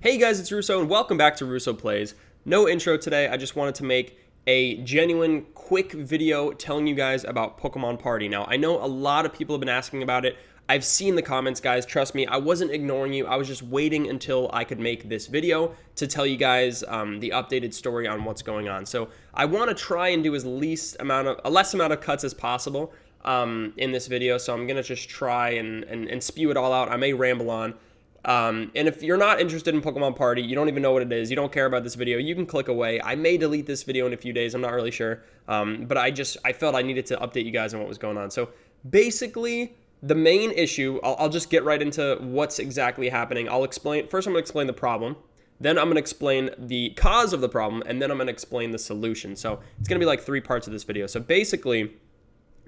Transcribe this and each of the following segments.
Hey guys, it's Russo and welcome back to Russo Plays. No intro today, I just wanted to make a genuine quick video telling you guys about Pokemon Party. Now, I know a lot of people have been asking about it. I've seen the comments, guys, trust me, I wasn't ignoring you. I was just waiting until I could make this video to tell you guys the updated story on what's going on. So I want to try and do a less amount of cuts as possible in this video. So I'm going to just try and spew it all out. I may ramble on. And if you're not interested in Pokemon Party, you don't even know what it is, you don't care about this video, you can click away. I may delete this video in a few days, I'm not really sure. But I felt I needed to update you guys on what was going on. So basically, the main issue, I'll just get right into what's exactly happening. First I'm going to explain the problem, then I'm going to explain the cause of the problem, and then I'm going to explain the solution. So it's going to be like 3 parts of this video. So basically,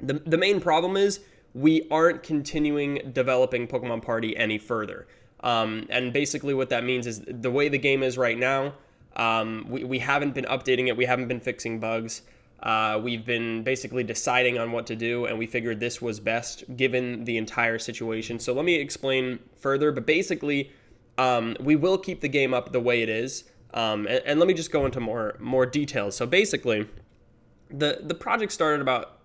the main problem is we aren't continuing developing Pokemon Party any further. And basically what that means is the way the game is right now, we haven't been updating it, we haven't been fixing bugs, we've been basically deciding on what to do, and we figured this was best given the entire situation. So let me explain further, but basically we will keep the game up the way it is, and let me just go into more details. So basically the project started about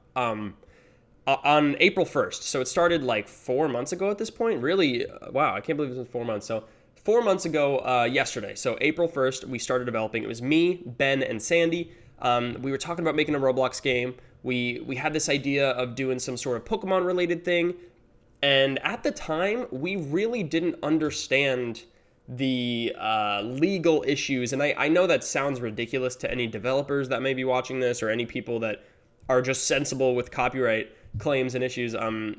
on April 1st. So it started like 4 months ago at this point. Really, wow, I can't believe it's been 4 months. So 4 months ago yesterday, so April 1st, we started developing. It was me, Ben, and Sandy. We were talking about making a Roblox game. We had this idea of doing some sort of Pokemon-related thing. And at the time, we really didn't understand the legal issues. And I know that sounds ridiculous to any developers that may be watching this or any people that are just sensible with copyright claims and issues.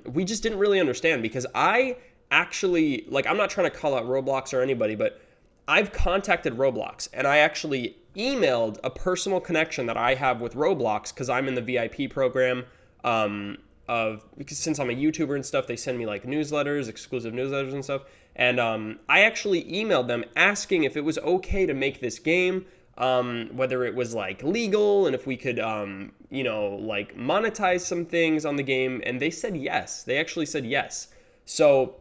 We just didn't really understand, because I actually, I'm not trying to call out Roblox or anybody, but I've contacted Roblox and I actually emailed a personal connection that I have with Roblox, because I'm in the VIP program because since I'm a YouTuber and stuff, they send me like newsletters, exclusive newsletters and stuff. And I actually emailed them asking if it was okay to make this game, whether it was like legal and if we could, monetize some things on the game. And they said yes. They actually said yes. So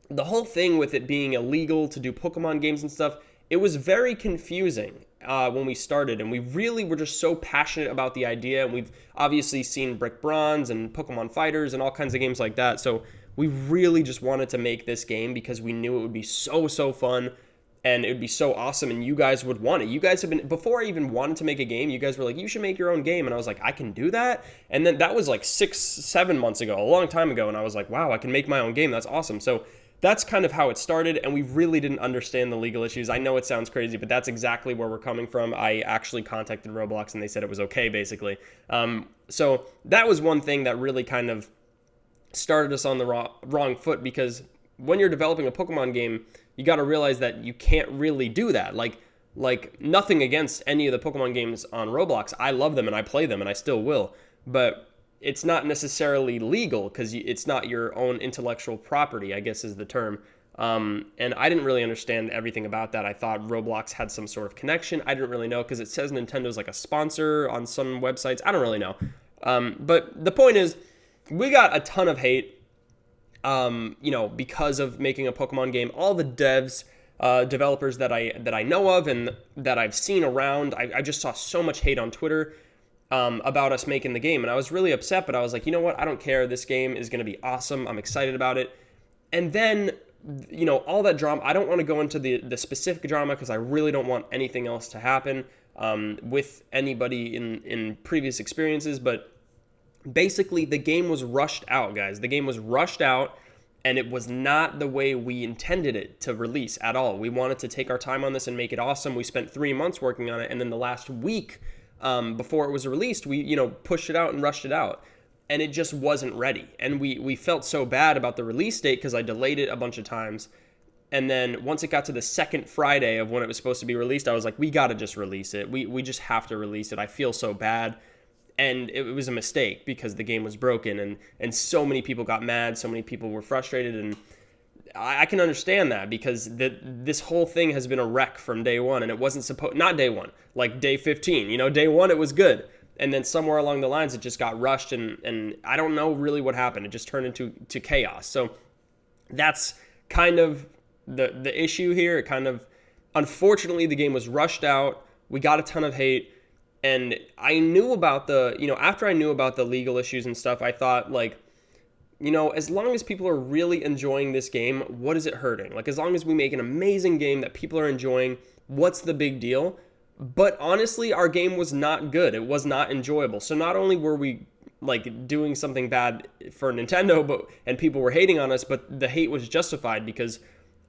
the whole thing with it being illegal to do Pokemon games and stuff, it was very confusing when we started. And we really were just so passionate about the idea. And we've obviously seen Brick Bronze and Pokemon Fighters and all kinds of games like that. So we really just wanted to make this game because we knew it would be so fun. And it would be so awesome, and you guys would want it. You guys have been, before I even wanted to make a game, you guys were like, you should make your own game. And I was like, I can do that? And then that was like 6-7 months ago, a long time ago. And I was like, wow, I can make my own game. That's awesome. So that's kind of how it started, and we really didn't understand the legal issues. I know it sounds crazy, but that's exactly where we're coming from. I actually contacted Roblox, and they said it was okay, basically. So that was one thing that really kind of started us on the wrong foot, because when you're developing a Pokemon game, you got to realize that you can't really do that. Like nothing against any of the Pokemon games on Roblox. I love them and I play them and I still will. But it's not necessarily legal because it's not your own intellectual property, I guess is the term. And I didn't really understand everything about that. I thought Roblox had some sort of connection. I didn't really know, because it says Nintendo's like a sponsor on some websites. I don't really know. But the point is, we got a ton of hate. Because of making a Pokemon game. All the developers that I know of and that I've seen around, I just saw so much hate on Twitter about us making the game, and I was really upset. But I was like, you know what? I don't care. This game is going to be awesome. I'm excited about it. And then, all that drama. I don't want to go into the specific drama because I really don't want anything else to happen with anybody in previous experiences, but basically, the game was rushed out, guys. The game was rushed out, and it was not the way we intended it to release at all. We wanted to take our time on this and make it awesome. We spent 3 months working on it, and then the last week before it was released, we pushed it out and rushed it out, and it just wasn't ready. And we felt so bad about the release date because I delayed it a bunch of times. And then once it got to the second Friday of when it was supposed to be released, I was like, we got to just release it. We just have to release it. I feel so bad. And it was a mistake because the game was broken, and so many people got mad, so many people were frustrated, and I can understand that because this whole thing has been a wreck from day one, and it wasn't not day one, like day 15, day one it was good, and then somewhere along the lines it just got rushed, and I don't know really what happened. It just turned into chaos. So that's kind of the issue here. It kind of Unfortunately, the game was rushed out. We got a ton of hate. And I knew about after I knew about the legal issues and stuff, I thought, like, as long as people are really enjoying this game, what is it hurting? Like, as long as we make an amazing game that people are enjoying, what's the big deal? But honestly, our game was not good. It was not enjoyable. So not only were we like doing something bad for Nintendo, and people were hating on us, but the hate was justified because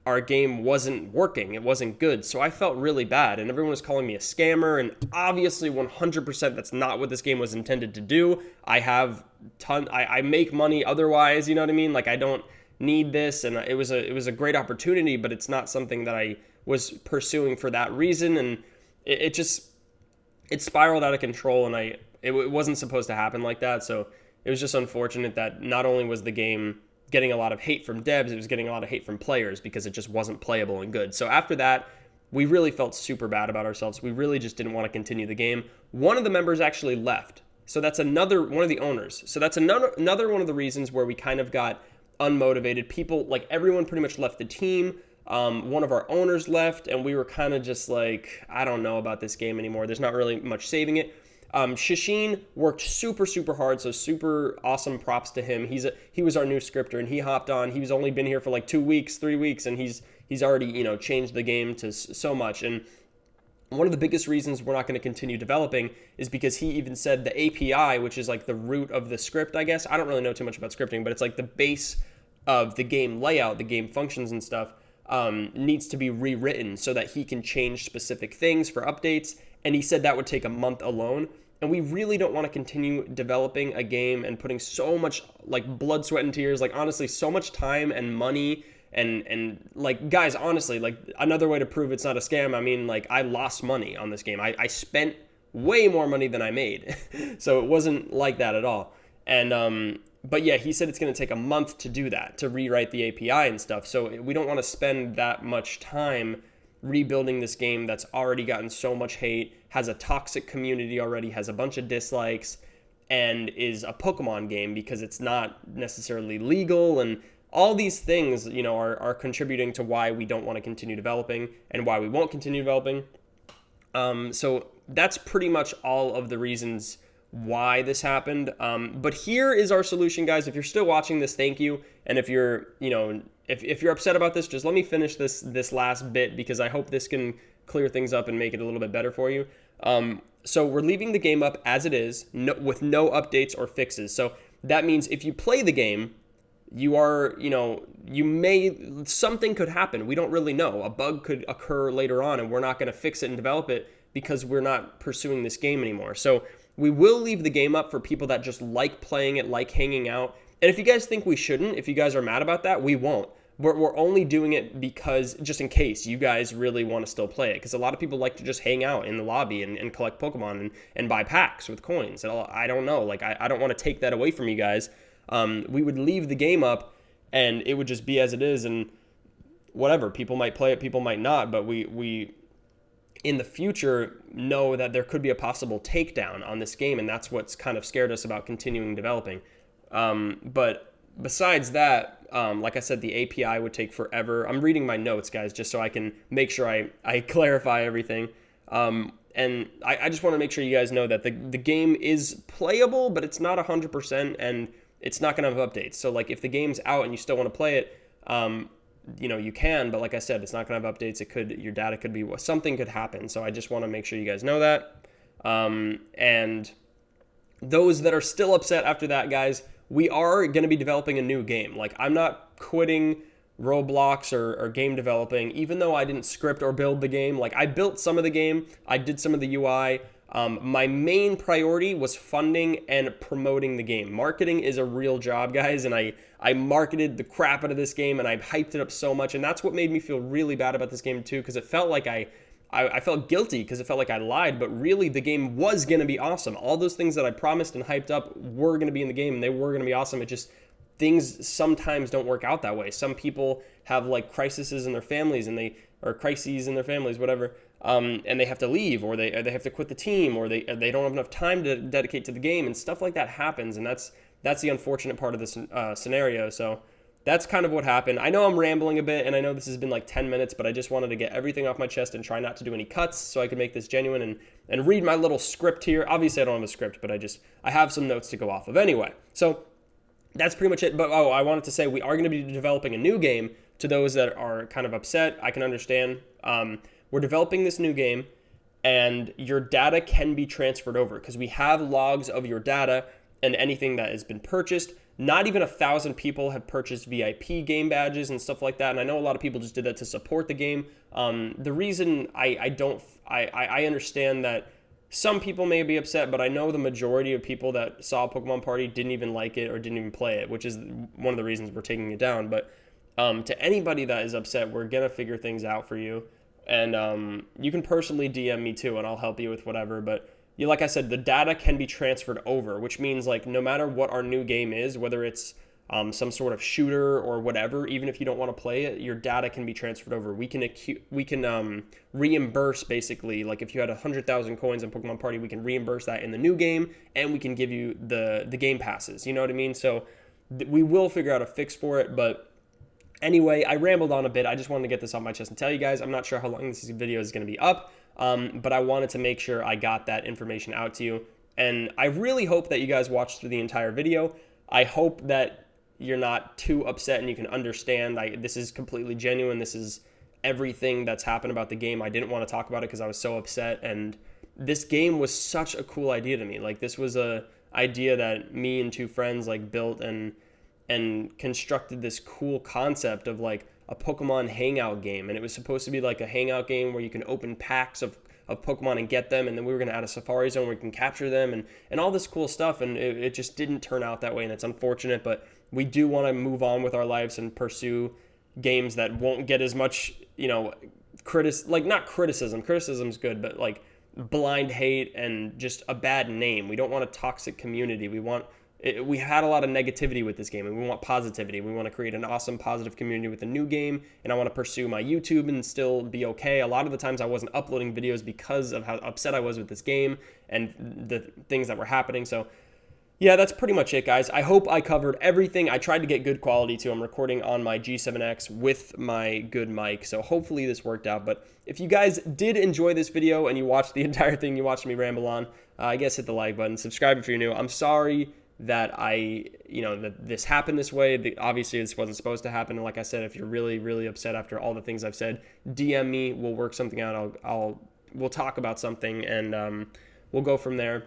our game wasn't working. It wasn't good. So I felt really bad, and everyone was calling me a scammer, and obviously 100% that's not what this game was intended to do. I make money otherwise, you know what I mean? Like, I don't need this, and it was a great opportunity, but it's not something that I was pursuing for that reason, and it spiraled out of control, and it wasn't supposed to happen like that. So it was just unfortunate that not only was the game getting a lot of hate from devs, it was getting a lot of hate from players because it just wasn't playable and good. So after that, we really felt super bad about ourselves. We really just didn't want to continue the game. One of the members actually left. So that's another one of the owners. So that's another one of the reasons where we kind of got unmotivated. People, like, everyone pretty much left the team. One of our owners left, and we were kind of just like, I don't know about this game anymore. There's not really much saving it. Shashin worked super, super hard, so super awesome props to him. He was our new scripter, and he hopped on. He's only been here for like 2 weeks, 3 weeks, and he's already, changed the game to so much. And one of the biggest reasons we're not going to continue developing is because he even said the API, which is like the root of the script, I guess. I don't really know too much about scripting, but it's like the base of the game layout, the game functions and stuff, needs to be rewritten so that he can change specific things for updates. And he said that would take a month alone. And we really don't want to continue developing a game and putting so much like blood, sweat, and tears, like honestly, so much time and money. And like, guys, honestly, like, another way to prove it's not a scam, I mean, like, I lost money on this game. I spent way more money than I made. So it wasn't like that at all. And but yeah, he said it's going to take a month to do that, to rewrite the API and stuff. So we don't want to spend that much time rebuilding this game that's already gotten so much hate, has a toxic community already, has a bunch of dislikes, and is a Pokemon game because it's not necessarily legal. And all these things, are contributing to why we don't want to continue developing and why we won't continue developing. So that's pretty much all of the reasons why this happened. But here is our solution, guys. If you're still watching this, thank you. And if you're, if you're upset about this, just let me finish this last bit because I hope this can clear things up and make it a little bit better for you. So we're leaving the game up as it is, with no updates or fixes. So that means if you play the game, something could happen. We don't really know. A bug could occur later on, and we're not going to fix it and develop it because we're not pursuing this game anymore. So we will leave the game up for people that just like playing it, like hanging out. And if you guys think we shouldn't, if you guys are mad about that, we won't. We're only doing it because, just in case you guys really want to still play it, because a lot of people like to just hang out in the lobby and collect Pokemon and buy packs with coins. And I don't know. Like, I don't want to take that away from you guys. We would leave the game up, and it would just be as it is, and whatever. People might play it, people might not, but we in the future know that there could be a possible takedown on this game, and that's what's kind of scared us about continuing developing. But besides that, like I said, the API would take forever. I'm reading my notes, guys, just so I can make sure I clarify everything. And I just want to make sure you guys know that the game is playable, but it's not 100%, and it's not going to have updates. So, like, if the game's out and you still want to play it, you can. But like I said, it's not going to have updates. Your data could be, something could happen. So I just want to make sure you guys know that. And those that are still upset after that, guys, we are going to be developing a new game. Like, I'm not quitting ROBLOX or game developing, even though I didn't script or build the game. Like, I built some of the game. I did some of the UI. My main priority was funding and promoting the game. Marketing is a real job, guys, and I marketed the crap out of this game, and I hyped it up so much, and that's what made me feel really bad about this game too, because it felt like I felt guilty because it felt like I lied, but really the game was going to be awesome. All those things that I promised and hyped up were going to be in the game, and they were going to be awesome. It just, things sometimes don't work out that way. Some people have like crises in their families, or crises in their families, whatever, and they have to leave, or they have to quit the team, or they don't have enough time to dedicate to the game, and stuff like that happens, and that's the unfortunate part of this scenario. So that's kind of what happened. I know I'm rambling a bit, and I know this has been like 10 minutes, but I just wanted to get everything off my chest and try not to do any cuts so I could make this genuine and read my little script here. Obviously, I don't have a script, but I have some notes to go off of anyway. So that's pretty much it. But I wanted to say we are going to be developing a new game. To those that are kind of upset, I can understand. We're developing this new game, and your data can be transferred over because we have logs of your data and anything that has been purchased. Not even 1,000 people have purchased VIP game badges and stuff like that. And I know a lot of people just did that to support the game. The reason I understand that some people may be upset, but I know the majority of people that saw Pokemon Party didn't even like it or didn't even play it, which is one of the reasons we're taking it down. But to anybody that is upset, we're going to figure things out for you. And you can personally DM me too, and I'll help you with whatever. But like I said, the data can be transferred over, which means like no matter what our new game is, whether it's some sort of shooter or whatever, even if you don't want to play it, your data can be transferred over. We can reimburse basically, like if you had 100,000 coins in Pokemon Party, we can reimburse that in the new game, and we can give you the game passes. You know what I mean? So we will figure out a fix for it, but anyway, I rambled on a bit. I just wanted to get this off my chest and tell you guys. I'm not sure how long this video is going to be up, but I wanted to make sure I got that information out to you. And I really hope that you guys watched through the entire video. I hope that you're not too upset and you can understand. This is completely genuine. This is everything that's happened about the game. I didn't want to talk about it because I was so upset. And this game was such a cool idea to me. Like, this was a idea that me and two friends like built and constructed this cool concept of like a Pokemon hangout game. And it was supposed to be like a hangout game where you can open packs of Pokemon and get them, and then we were going to add a safari zone where you can capture them and all this cool stuff, and it just didn't turn out that way, and it's unfortunate. But we do want to move on with our lives and pursue games that won't get as much, not criticism. Criticism's good, but like blind hate and just a bad name. We don't want a toxic community. We had a lot of negativity with this game, and we want positivity. We want to create an awesome, positive community with a new game, and I want to pursue my YouTube and still be okay. A lot of the times I wasn't uploading videos because of how upset I was with this game and the things that were happening. So yeah, that's pretty much it, guys. I hope I covered everything. I tried to get good quality too. I'm recording on my G7X with my good mic, so hopefully this worked out. But if you guys did enjoy this video and you watched the entire thing, you watched me ramble on, I guess hit the like button, subscribe if you're new. I'm sorry that that this happened this way. Obviously this wasn't supposed to happen. And like I said, if you're really, really upset after all the things I've said, DM me, we'll work something out. We'll talk about something, and we'll go from there.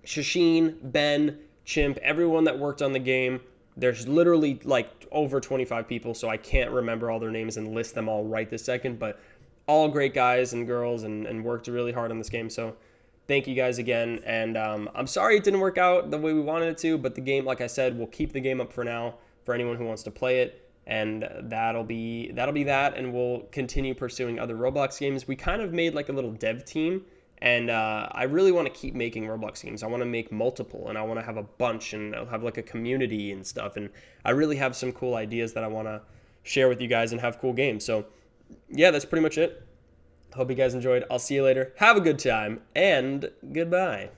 Shasheen, Ben, Chimp, everyone that worked on the game, there's literally like over 25 people, so I can't remember all their names and list them all right this second, but all great guys and girls and worked really hard on this game. So thank you guys again, and I'm sorry it didn't work out the way we wanted it to, but the game, like I said, we'll keep the game up for now for anyone who wants to play it, and that'll be that, and we'll continue pursuing other Roblox games. We kind of made like a little dev team, and I really want to keep making Roblox games. I want to make multiple, and I want to have a bunch, and I'll have like a community and stuff, and I really have some cool ideas that I want to share with you guys and have cool games. So yeah, that's pretty much it. Hope you guys enjoyed. I'll see you later. Have a good time, and goodbye.